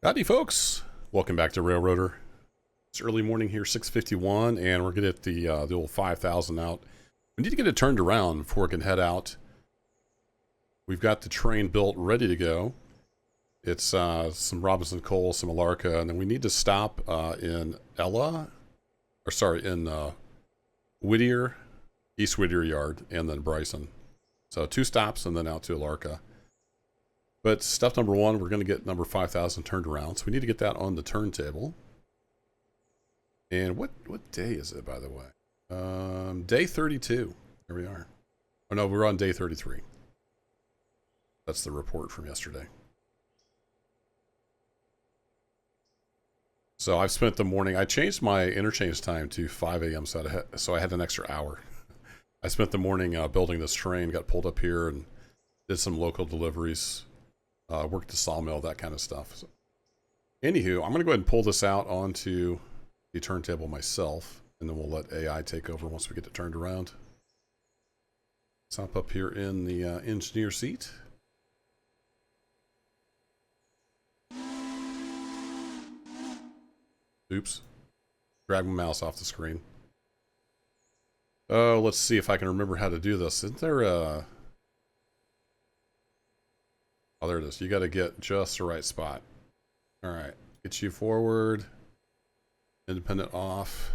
Howdy, folks. Welcome back to Railroader. It's early morning here, 6:51, and we're going to get the old 5,000 out. We need to get it turned around before we can head out. We've got the train built, ready to go. It's some Robinson coal, some Appalachia, and then we need to stop in Whittier, East Whittier Yard, and then Bryson. So 2 stops and then out to Appalachia. But step number 1, we're going to get number 5,000 turned around. So we need to get that on the turntable. And what day is it, by the way? Day 32. Here we are. Oh, no, we're on day 33. That's the report from yesterday. So I've spent the morning. I changed my interchange time to 5 a.m. So I had an extra hour. I spent the morning building this train, got pulled up here, and did some local deliveries. Worked the sawmill, that kind of stuff. So, anywho, I'm going to go ahead and pull this out onto the turntable myself, and then we'll let AI take over once we get it turned around. Let's hop up here in the engineer seat. Oops. Drag my mouse off the screen. Oh, let's see if I can remember how to do this. Isn't there a... Oh, there it is. You got to get just the right spot. All right. Get you forward. Independent off.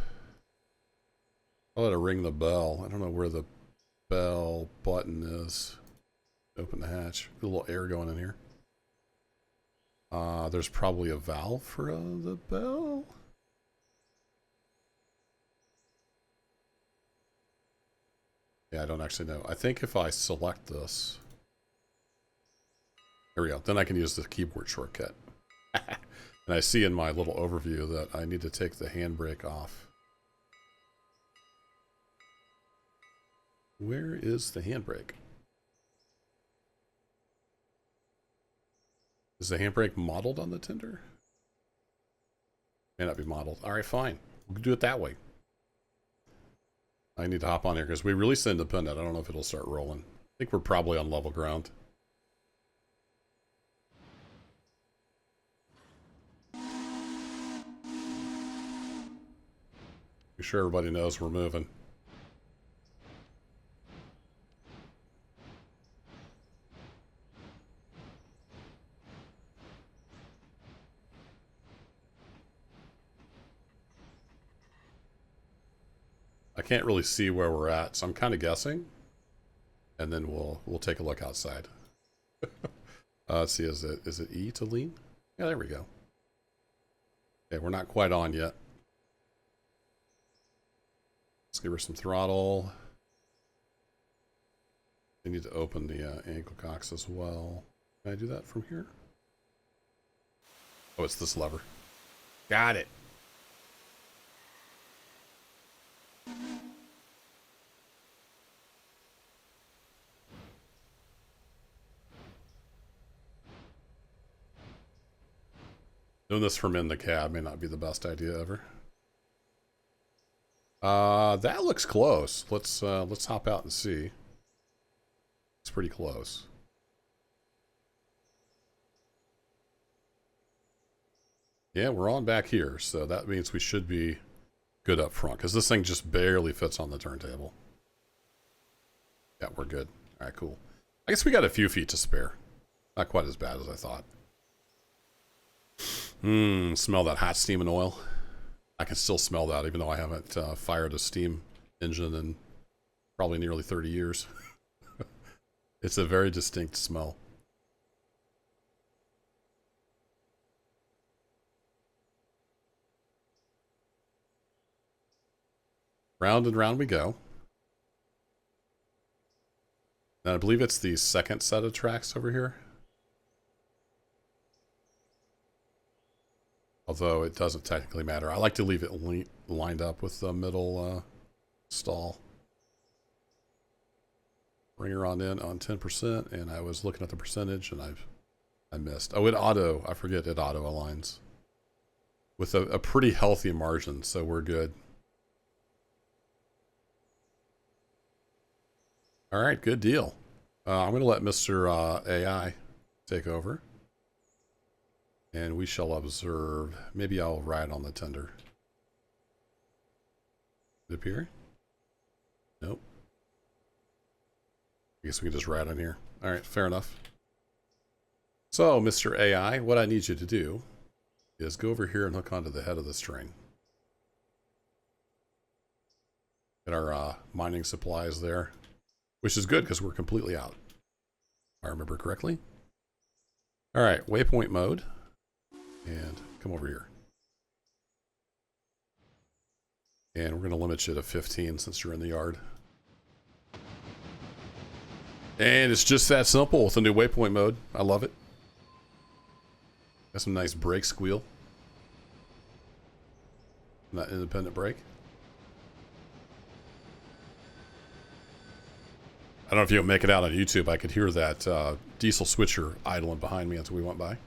I'll let it ring the bell. I don't know where the bell button is. Open the hatch. A little air going in here. There's probably a valve for the bell. Yeah, I don't actually know. I think if I select this... There we go. Then I can use the keyboard shortcut. And I see in my little overview that I need to take the handbrake off. Where is the handbrake? Is the handbrake modeled on the tender? May not be modeled. All right, fine. We'll do it that way. I need to hop on here because we released the independent. I don't know if it'll start rolling. I think we're probably on level ground. Be sure everybody knows we're moving. I can't really see where we're at, so I'm kind of guessing. And then we'll take a look outside. Let's see, is it E to lean? Yeah, there we go. Okay, we're not quite on yet. Let's give her some throttle. I need to open the ankle cocks as well. Can I do that from here? Oh, it's this lever. Got it. Doing this from in the cab may not be the best idea ever. That looks close. Let's hop out and see. It's pretty close. Yeah, we're on back here, so that means we should be good up front, because this thing just barely fits on the turntable. Yeah, we're good. All right, cool. I guess we got a few feet to spare. Not quite as bad as I thought. Smell that hot steam and oil. I can still smell that, even though I haven't fired a steam engine in probably nearly 30 years. It's a very distinct smell. Round and round we go. And I believe it's the second set of tracks over here. Although it doesn't technically matter. I like to leave it lined up with the middle stall. Bring her on in on 10%, and I was looking at the percentage, and I missed. Oh, I forget it auto aligns. With a pretty healthy margin, so we're good. All right, good deal. I'm going to let Mr. AI take over. And we shall observe. Maybe I'll ride on the tender. It appear? Nope. I guess we can just ride on here. All right, fair enough. So, Mr. AI, what I need you to do is go over here and hook onto the head of this train. Get our mining supplies there, which is good because we're completely out. If I remember correctly. All right, waypoint mode. And come over here. And we're going to limit you to 15 since you're in the yard. And it's just that simple with the new waypoint mode. I love it. Got some nice brake squeal. Not independent brake. I don't know if you'll make it out on YouTube. I could hear that diesel switcher idling behind me until we went by.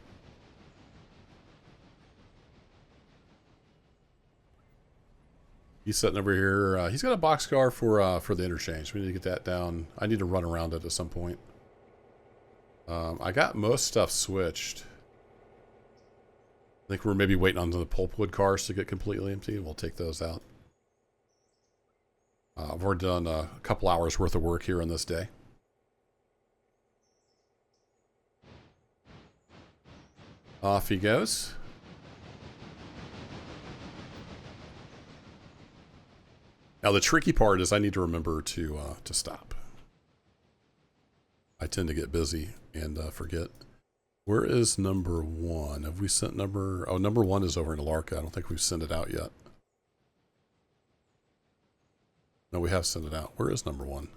He's sitting over here. He's got a boxcar for the interchange. We need to get that down. I need to run around it at some point. I got most stuff switched. I think we're maybe waiting on the pulpwood cars to get completely empty. We'll take those out. I've already done a couple hours worth of work here on this day. Off he goes. Now the tricky part is I need to remember to stop. I tend to get busy and forget. Where is number one? Have we sent number... Oh, number one is over in Appalachia. I don't think we've sent it out yet. No, we have sent it out. Where is number one?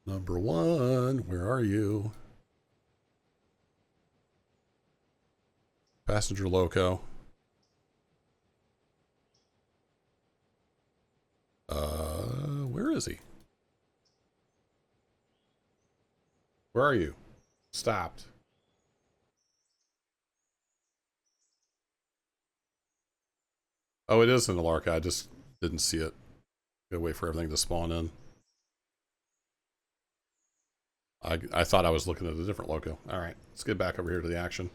Number one, where are you? Passenger loco. Where is he? Where are you? Stopped. Oh, it is in the Appalachia. I just didn't see it. Gotta wait for everything to spawn in. I thought I was looking at a different loco. All right, let's get back over here to the action.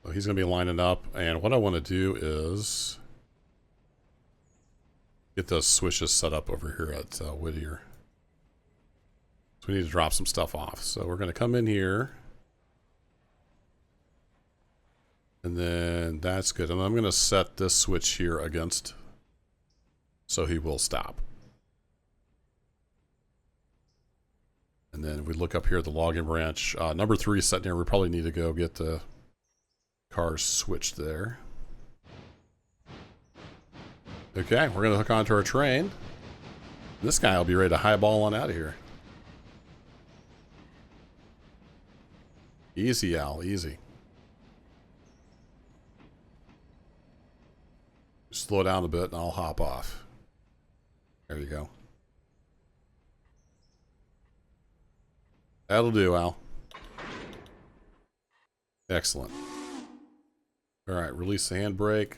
So he's going to be lining up, and what I want to do is get those switches set up over here at Whittier. So we need to drop some stuff off. So we're going to come in here. And then that's good. And I'm going to set this switch here against, so he will stop. And then if we look up here at the logging branch, number 3 is sitting here. We probably need to go get the cars switched there. Okay, we're going to hook onto our train. This guy will be ready to highball on out of here. Easy, Al, easy. Slow down a bit and I'll hop off. There you go. That'll do, Al. Excellent. All right, release the handbrake.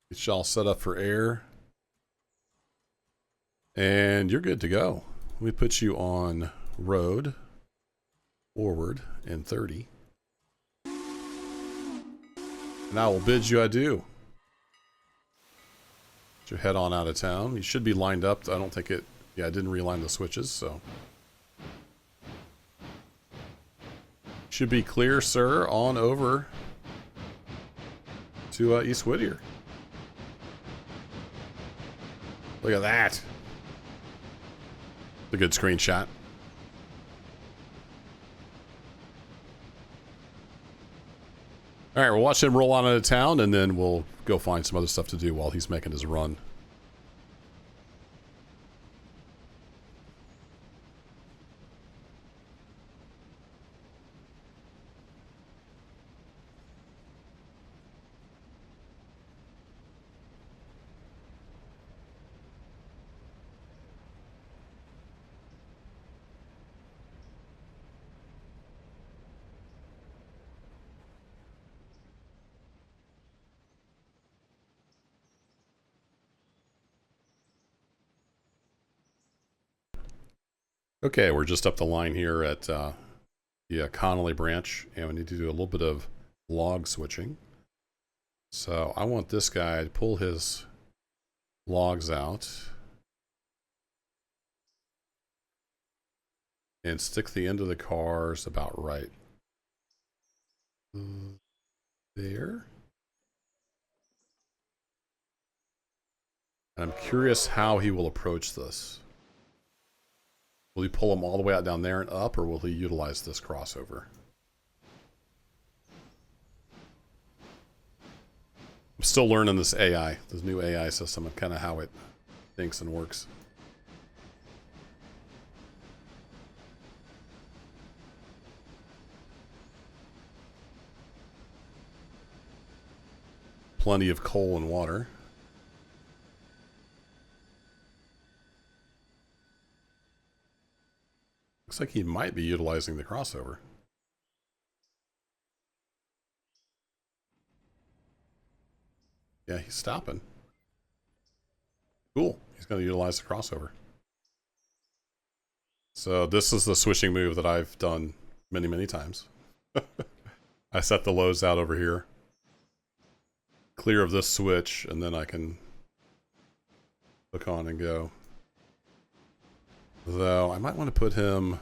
It's all set up for air. And you're good to go. Let me put you on road, forward, and 30. And I will bid you adieu. Get your head on out of town. You should be lined up. I don't think it... Yeah, I didn't realign the switches, so... Should be clear, sir, on over to East Whittier. Look at that. It's a good screenshot. All right, we'll watch him roll on out of town, and then we'll go find some other stuff to do while he's making his run. Okay, we're just up the line here at the Connolly branch, and we need to do a little bit of log switching. So I want this guy to pull his logs out and stick the end of the cars about right there. And I'm curious how he will approach this. Will he pull them all the way out down there and up, or will he utilize this crossover? I'm still learning this AI, this new AI system, and kind of how it thinks and works. Plenty of coal and water. Looks like he might be utilizing the crossover. Yeah, he's stopping. Cool. He's going to utilize the crossover. So this is the switching move that I've done many, many times. I set the loads out over here. Clear of this switch, and then I can hook on and go. Though, I might want to put him...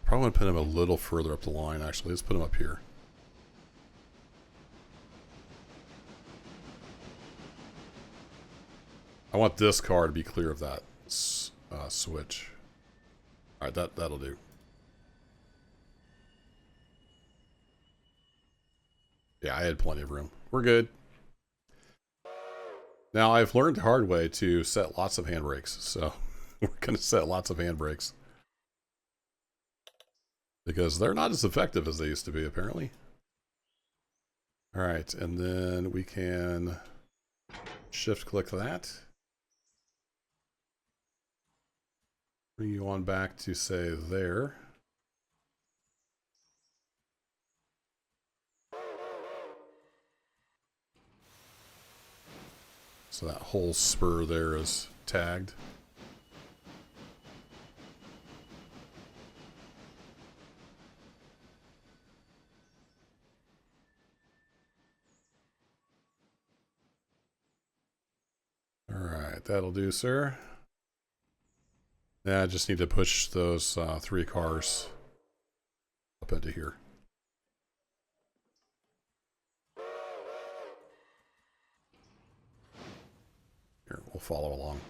Probably want to put him a little further up the line, actually. Let's put him up here. I want this car to be clear of that switch. Alright, that'll do. Yeah, I had plenty of room. We're good. Now, I've learned the hard way to set lots of handbrakes, so we're going to set lots of handbrakes. Because they're not as effective as they used to be, apparently. Alright, and then we can shift-click that. Bring you on back to, say, there. So that whole spur there is tagged. Alright, that'll do, sir. Yeah, I just need to push those 3 cars up into here. Here, we'll follow along.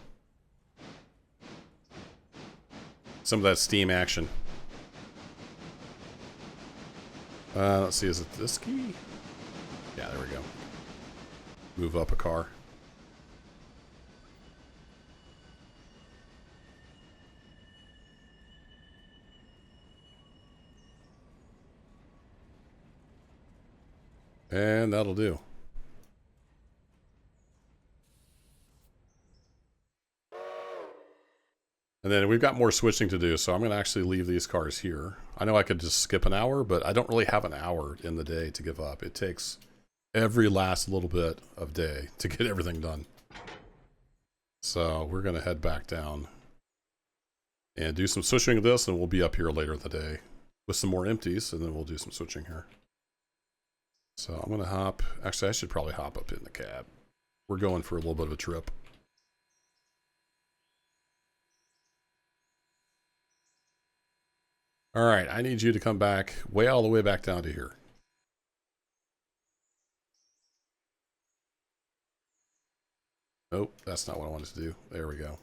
Some of that steam action. Let's see, is it this key? Yeah, there we go. Move up a car. And that'll do. And then we've got more switching to do, so I'm going to actually leave these cars here. I know I could just skip an hour, but I don't really have an hour in the day to give up. It takes every last little bit of day to get everything done. So we're going to head back down and do some switching of this, and we'll be up here later in the day with some more empties, and then we'll do some switching here. So I'm going to hop. Actually, I should probably hop up in the cab. We're going for a little bit of a trip. All right, I need you to come back way all the way back down to here. Nope, that's not what I wanted to do. There we go.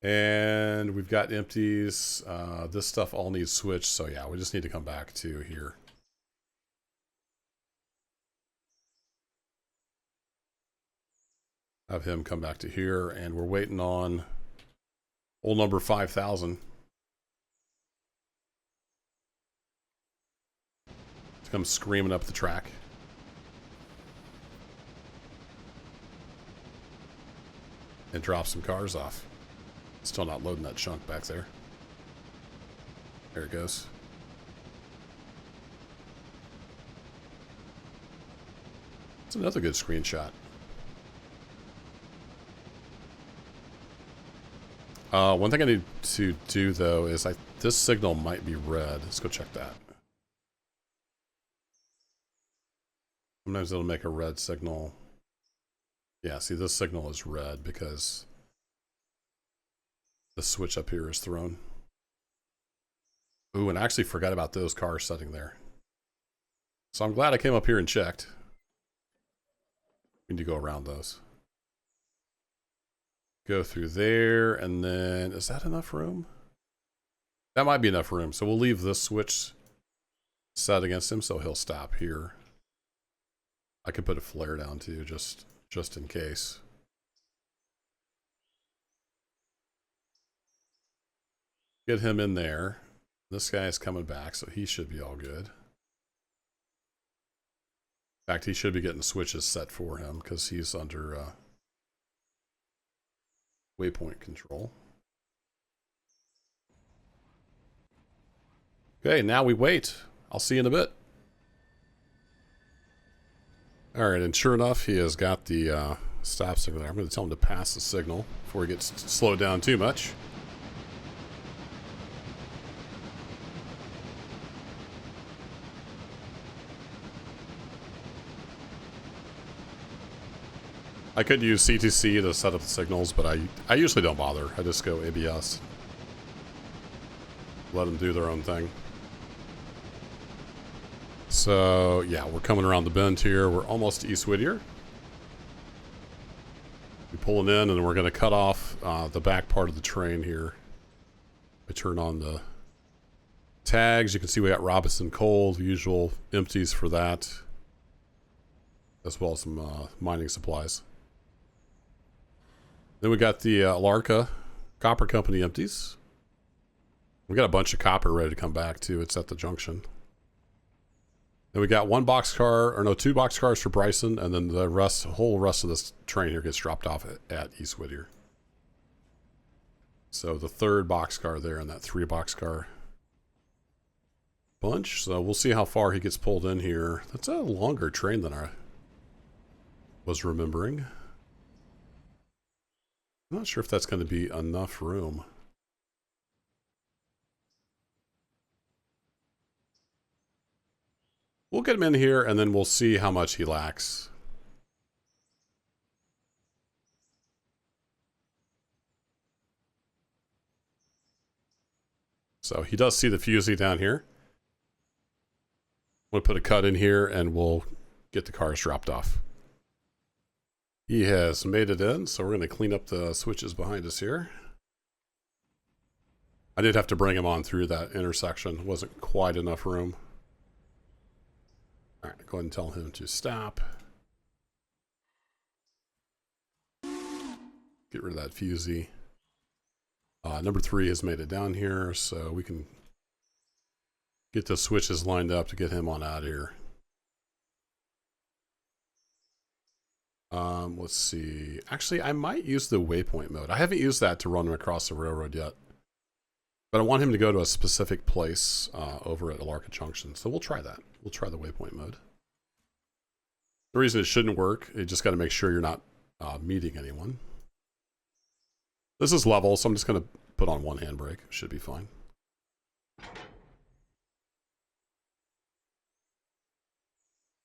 And we've got empties. This stuff all needs switched, so yeah, we just need to come back to here. Have him come back to here, and we're waiting on old number 5,000 to come screaming up the track. And drop some cars off. Still not loading that chunk back there. There it goes. It's another good screenshot. One thing I need to do though is this signal might be red. Let's go check that. Sometimes it'll make a red signal. Yeah, see, this signal is red because the switch up here is thrown. Ooh, and I actually forgot about those cars sitting there. So I'm glad I came up here and checked. We need to go around those. Go through there, and then, is that enough room? That might be enough room. So we'll leave this switch set against him, so he'll stop here. I could put a flare down too, just in case. Get him in there. This guy is coming back, so he should be all good. In fact, he should be getting switches set for him because he's under waypoint control. Okay, now we wait. I'll see you in a bit. All right, and sure enough, he has got the stop signal there. I'm going to tell him to pass the signal before he gets slowed down too much. I could use CTC to set up the signals, but I usually don't bother. I just go ABS. Let them do their own thing. So, yeah, we're coming around the bend here. We're almost to East Whittier. We're pulling in, and we're going to cut off the back part of the train here. I turn on the tags. You can see we got Robinson Coal, the usual empties for that, as well as some mining supplies. Then we got the Appalachia Copper Company empties. We got a bunch of copper ready to come back too. It's at the junction. Then we got two boxcars for Bryson, and then the whole rest of this train here gets dropped off at East Whittier. So the third boxcar there in that 3 boxcar bunch. So we'll see how far he gets pulled in here. That's a longer train than I was remembering. I'm not sure if that's going to be enough room. We'll get him in here, and then we'll see how much he lacks. So he does see the fusee down here. We'll put a cut in here, and we'll get the cars dropped off. He has made it in, so we're going to clean up the switches behind us here. I did have to bring him on through that intersection. Wasn't quite enough room. All right, go ahead and tell him to stop. Get rid of that fusee. Number 3 has made it down here, so we can get the switches lined up to get him on out of here. Let's see. Actually, I might use the waypoint mode. I haven't used that to run him across the railroad yet. But I want him to go to a specific place over at Appalachia Junction. So we'll try that. We'll try the waypoint mode. The reason it shouldn't work, you just got to make sure you're not meeting anyone. This is level, so I'm just going to put on one handbrake. Should be fine.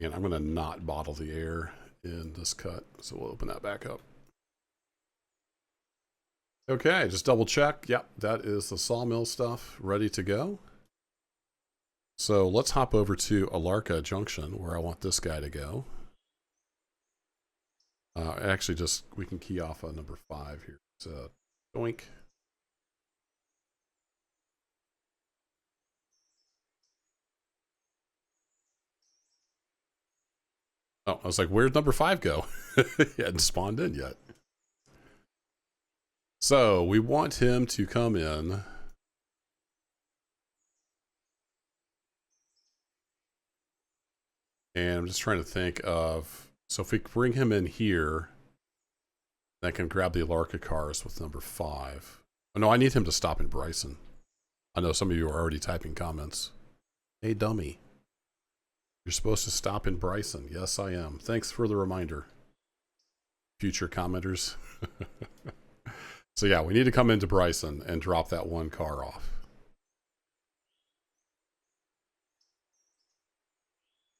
And I'm going to not bottle the air in this cut, so we'll open that back up. Okay, just double check. Yep, that is the sawmill stuff ready to go. So let's hop over to Appalachia Junction, where I want this guy to go. Actually, we can key off on number 5 here. So, doink. Oh, I was like, where'd number 5 go? He hadn't spawned in yet. So we want him to come in. And I'm just trying to think of, so if we bring him in here, then I can grab the Appalachia cars with number 5. Oh, no, I need him to stop in Bryson. I know some of you are already typing comments. Hey, dummy. You're supposed to stop in Bryson. Yes, I am. Thanks for the reminder, future commenters. So yeah, we need to come into Bryson and drop that one car off.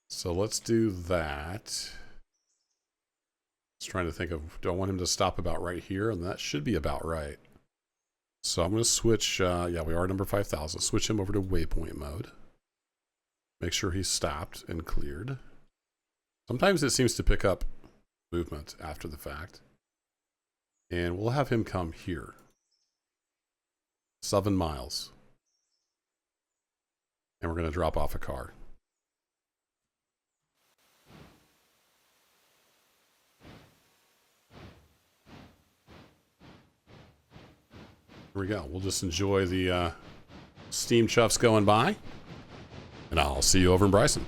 So let's do that. Just trying to think of, do I want him to stop about right here? And that should be about right. So I'm going to switch, yeah, we are number 5,000. Switch him over to waypoint mode. Make sure he's stopped and cleared. Sometimes it seems to pick up movement after the fact. And we'll have him come here. 7 miles. And we're going to drop off a car. Here we go. We'll just enjoy the steam chuffs going by. And I'll see you over in Bryson.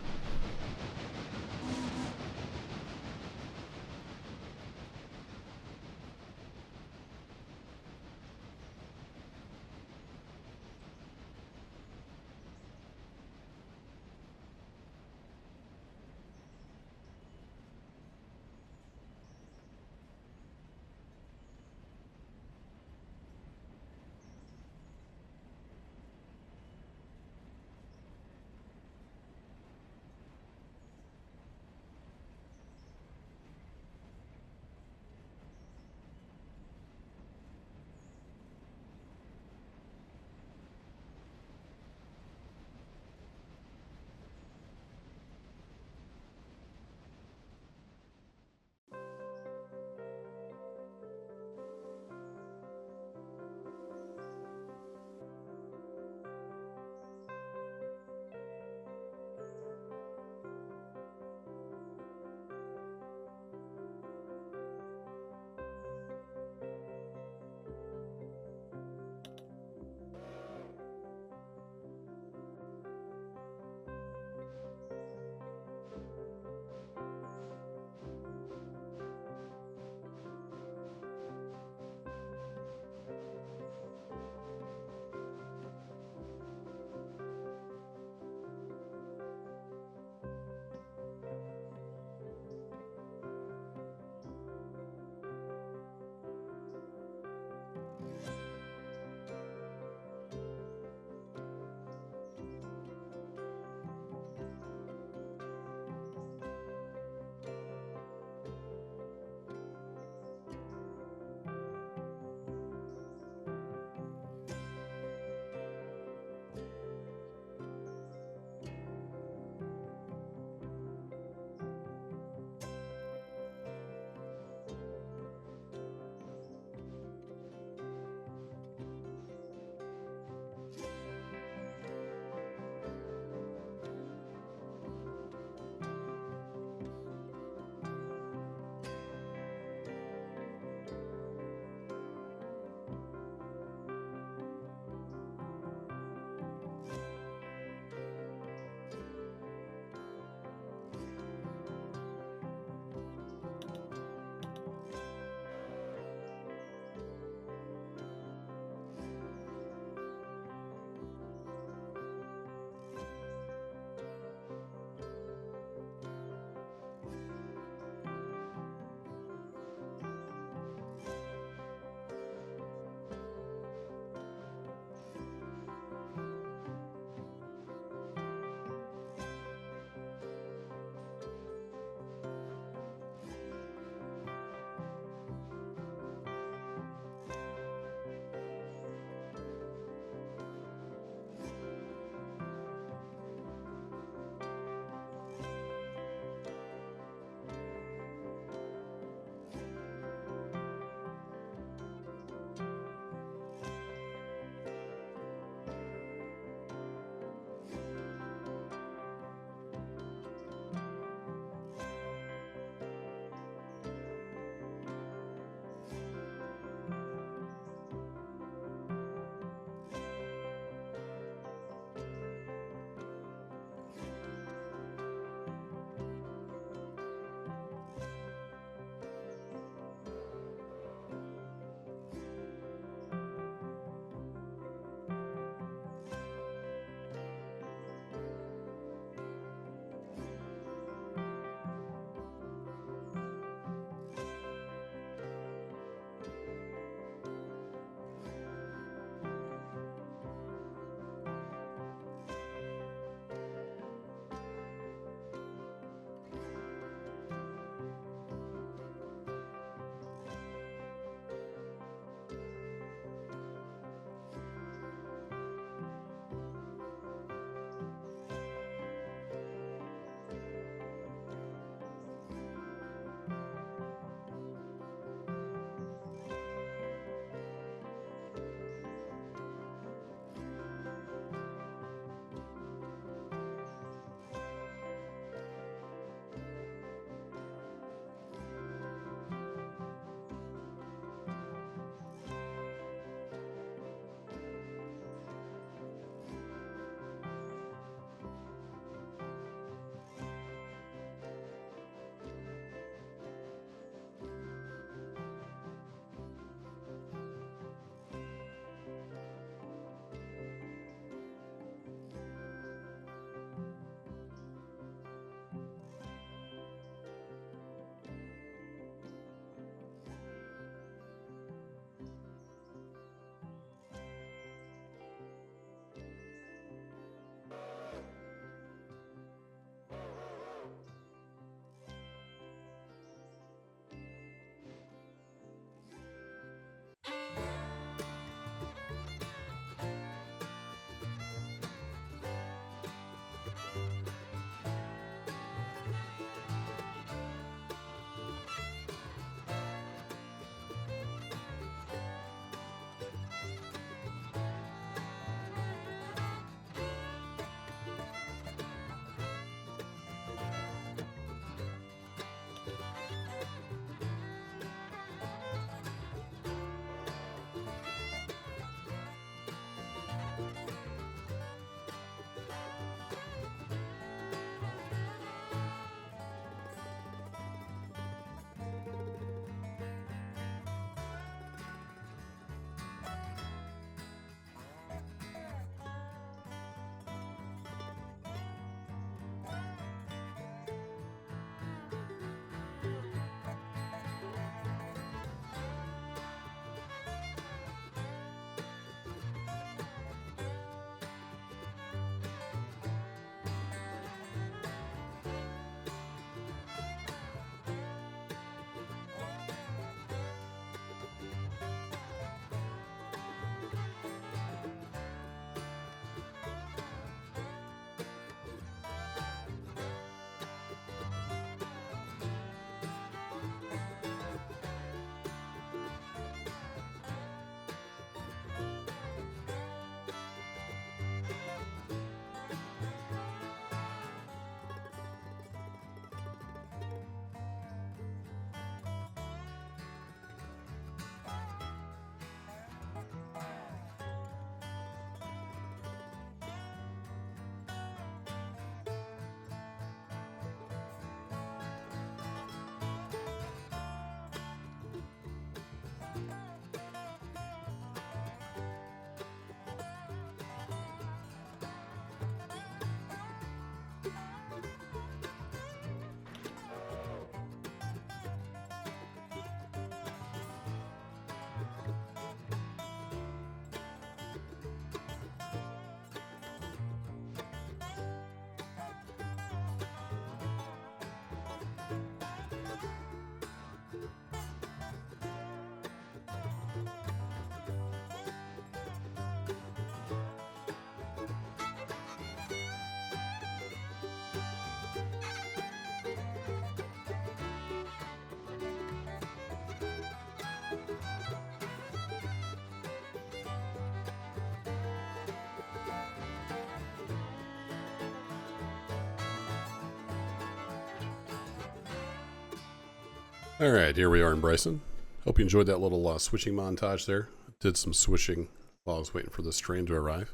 All right, here we are in Bryson. Hope you enjoyed that little switching montage there. Did some switching while I was waiting for this train to arrive.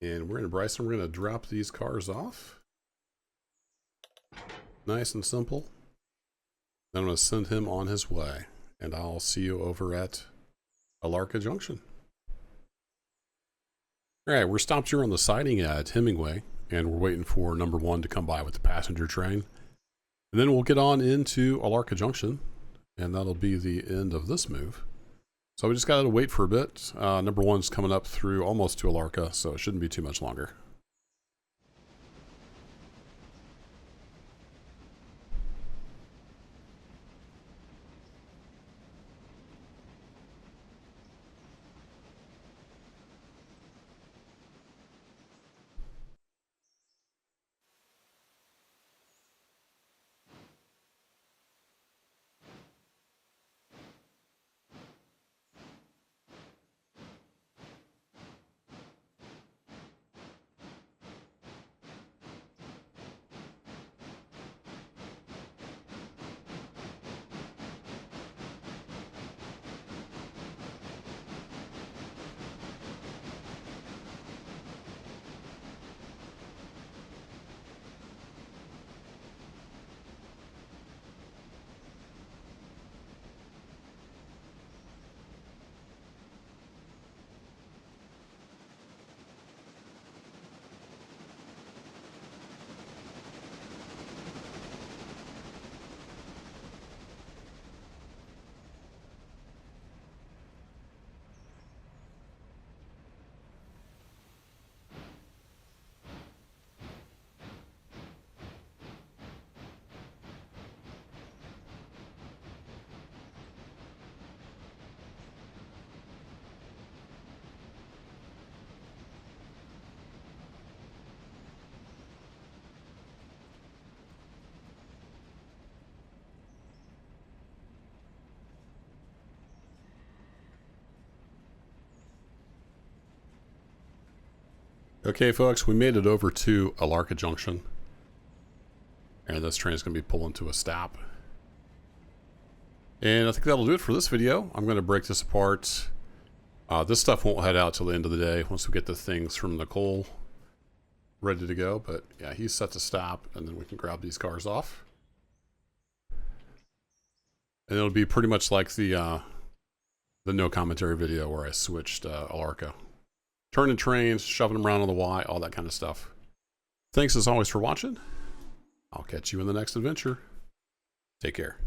And we're in Bryson. We're going to drop these cars off. Nice and simple. Then I'm going to send him on his way. And I'll see you over at Appalachia Junction. All right, we're stopped here on the siding at Hemingway. And we're waiting for number 1 to come by with the passenger train. And then we'll get on into Appalachia Junction. And that'll be the end of this move. So we just got to wait for a bit. Number 1's coming up through almost to Appalachia, so it shouldn't be too much longer. Okay, folks, we made it over to Appalachia Junction. And this train is going to be pulling to a stop. And I think that'll do it for this video. I'm going to break this apart. This stuff won't head out till the end of the day once we get the things from Nicole ready to go. But yeah, he's set to stop, and then we can grab these cars off. And it'll be pretty much like the no commentary video where I switched Appalachia. Turning trains, shoving them around on the Y, all that kind of stuff. Thanks as always for watching. I'll catch you in the next adventure. Take care.